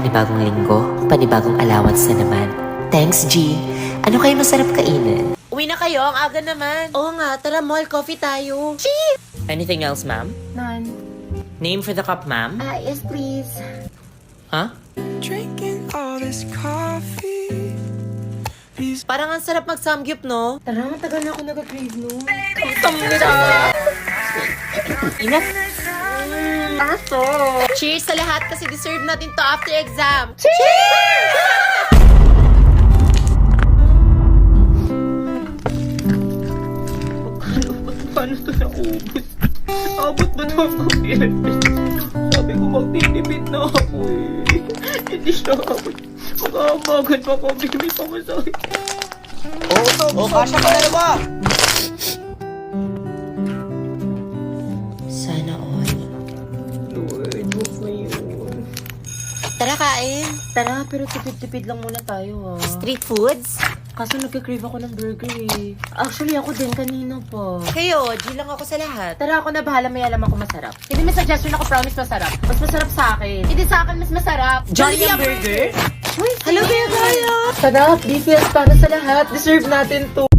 panibagong linggo, panibagong allowance na naman. Thanks, G. Ano kayo masarap kainin? Uwi na kayo, ang aga naman. Oo nga, tara mall, coffee tayo. Anything else, ma'am? None. Name for the cup, ma'am? Yes, please. Huh? Drinking all this coffee. These Parang ang sarap mag-samgyup, no? Tara, matagal na ako nag-crave, no? Ingat. Cheers sa lahat kasi deserve natin to after exam. Paano ito naubos? Abot ba ito ang Sabi ko magtitipid na ako eh. Hindi siya abot. Mag-aamagan pa ko, bigay pa masakit. kasha pa dalawa. Sana all. Lord, huwag na yun. Tara, kain. Tara, pero tipid-tipid lang muna tayo, ha? Street foods? Kaso nagka-crave ako ng burger, eh. Actually, ako din kanina pa. Kayo, G lang ako sa lahat. Tara, ako na bahala, may alam ako masarap. Hindi may suggestion ako, promise masarap. Mas masarap sa akin. Hindi sa akin, mas masarap. Jollibee ang burger? Uy, Hello, kaya tayo. Sarap, BTS para sa lahat. Deserve natin to.